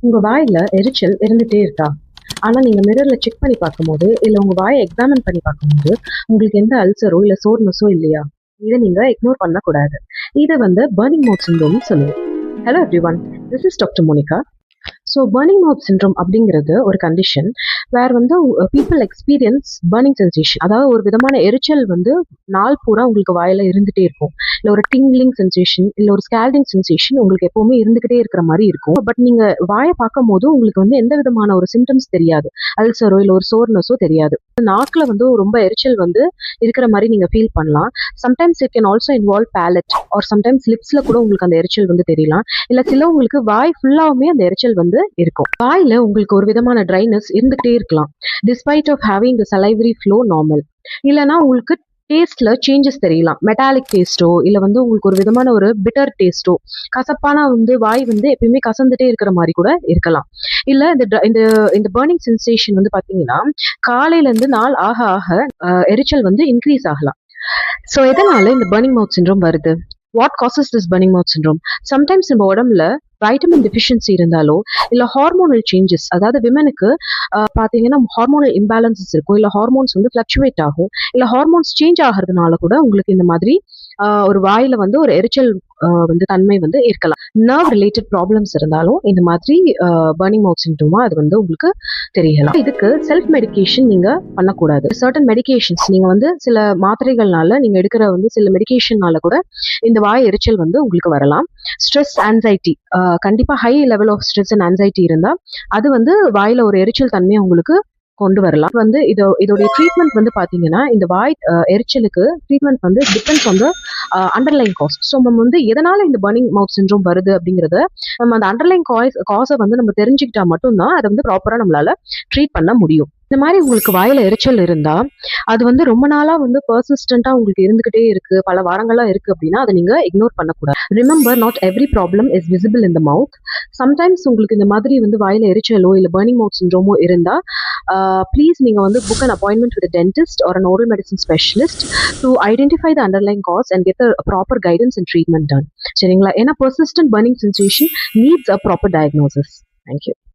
உங்க வாயில எரிச்சல் இருந்துட்டே இருக்கா? ஆனா நீங்க மிரர்ல செக் பண்ணி பார்க்கும்போது, இல்ல உங்க வாய எக்ஸாமின் பண்ணி பார்க்கும்போது, உங்களுக்கு எந்த அல்சரோ இல்ல சோர்னஸோ இல்லையா? இத நீங்க இக்னோர் பண்ணக்கூடாது. இத வந்து பர்னிங் மவுத் சிண்ட்ரோம்னு சொல்லுவோம். Hello everyone, this is doctor Monica. So burning mouth syndrome அப்படிங்கிறது ஒரு கண்டிஷன் வேர் வந்து பீப்புள் எக்ஸ்பீரியன்ஸ் பர்னிங் சென்சேஷன். அதாவது ஒரு விதமான எரிச்சல் வந்து நாள் பூரா உங்களுக்கு வாயில இருந்துட்டே இருக்கும். இல்லை ஒரு டிங்லிங் சென்சேஷன், இல்லை ஒரு ஸ்கேல்டிங் சென்சேஷன் உங்களுக்கு எப்பவுமே இருந்துகிட்டே இருக்கிற மாதிரி இருக்கும். பட் நீங்க வாயை பார்க்கும் போது உங்களுக்கு வந்து எந்த விதமான ஒரு சிம்டம்ஸ் தெரியாது. அல்சரோ இல்லை ஒரு சோர்னஸோ தெரியாது. நாக்குல வந்து ரொம்ப எரிச்சல் வந்து இருக்கிற மாதிரி நீங்க ஃபீல் பண்ணலாம். Sometimes it can also involve palate or sometimes லிப்ஸ்ல கூட உங்களுக்கு அந்த எரிச்சல் வந்து தெரியலாம். இல்ல சிலவங்களுக்கு வாய் ஃபுல்லாவுமே அந்த எரிச்சல் வந்து இருக்கும். வாயில உங்களுக்கு ஒரு விதமான ட்ரைனஸ் இருந்துகிட்டே இருக்கலாம். Despite of having the salivary flow normal. இல்லைன்னா உங்களுக்கு டேஸ்ட்ல சேஞ்சஸ் தெரியலாம். மெட்டாலிக் டேஸ்டோ இல்ல வந்து உங்களுக்கு ஒரு விதமான ஒரு பிட்டர் டேஸ்டோ, கசப்பான வந்து வாய் வந்து எப்பயுமே கசந்துட்டே இருக்கிற மாதிரி கூட இருக்கலாம். இல்ல இந்த இந்த பர்னிங் சென்சேஷன் வந்து பாத்தீங்கன்னா காலையில இருந்து நாள் ஆக ஆக எரிச்சல் வந்து இன்க்ரீஸ் ஆகலாம். ஸோ எதனால இந்த பர்னிங் மவுத் சிண்ட்ரோம் வருது? What causes this burning mouth syndrome? Sometimes நம்ம உடம்புல வைட்டமின் டெஃபிஷியன்சி இருந்தாலோ இல்ல ஹார்மோனல் சேஞ்சஸ், அதாவது விமனுக்கு பாத்தீங்கன்னா ஹார்மோனல் இம்பேலன்சஸ் இருக்கும், இல்ல ஹார்மோன்ஸ் வந்து ஃபிளக்சுவேட் ஆகும், இல்ல ஹார்மோன்ஸ் சேஞ்ச் ஆகிறதுனால கூட உங்களுக்கு இந்த மாதிரி ஒரு வாயில வந்து ஒரு எரிச்சல் வந்து தன்மை வந்து இருக்கலாம். நர்வ் ரிலேட்டட் ப்ராப்ளம்ஸ் இருந்தாலும் இந்த மாதிரி பர்னிங் மவுத் சிண்ட்ரோமா அது வந்து உங்களுக்கு தெரியலாம். இதுக்கு செல்ஃப் மெடிகேஷன் நீங்க பண்ணக்கூடாது. சர்டன் மெடிகேஷன்ஸ் நீங்க வந்து சில மாத்திரைகள்னால நீங்க எடுக்கிற வந்து சில மெடிகேஷன்னால கூட இந்த வாய் எரிச்சல் வந்து உங்களுக்கு வரலாம். ஸ்ட்ரெஸ், ஆன்சைட்டி, கண்டிப்பா high level of stress and anxiety இருந்தா அது வந்து வாயில ஒரு எரிச்சல் தன்மையை உங்களுக்கு கொண்டு வரலாம். வந்து இதோடைய ட்ரீட்மெண்ட் வந்து பாத்தீங்கன்னா இந்த வாய் எரிச்சலுக்கு ட்ரீட்மெண்ட் வந்து depends on the underlying cause. So நம்ம வந்து எதனால இந்த பர்னிங் மவுத் சிண்ட்ரோம் வருது அப்படிங்கறத நம்ம அந்த அண்டர்லைன் காஸை வந்து நம்ம தெரிஞ்சுக்கிட்டா மட்டும்தான் அதை வந்து ப்ராப்பரா நம்மளால ட்ரீட் பண்ண முடியும். இந்த மாதிரி உங்களுக்கு வாயில எரிச்சல் இருந்தா அது வந்து ரொம்ப நாளா வந்து பர்சிஸ்டண்டா உங்களுக்கு இருந்துகிட்டே இருக்கு, பல வாரங்களா இருக்கு அப்படின்னா அதை நீங்க இக்னோர் பண்ணக்கூடாது. Remember, not every problem is visible in the mouth. Sometimes உங்களுக்கு இந்த மாதிரி வந்து வாயில எரிச்சலோ இல்ல பர்னிங் மவுத் சிண்ட்ரோமோ இருந்தா ப்ளீஸ் நீங்க வந்து book an appointment with dentist or an oral medicine specialist to identify the underlying cause and get a proper guidance and treatment done. சரிங்களா? ஏன்னா persistent burning sensation needs a proper diagnosis. Thank you.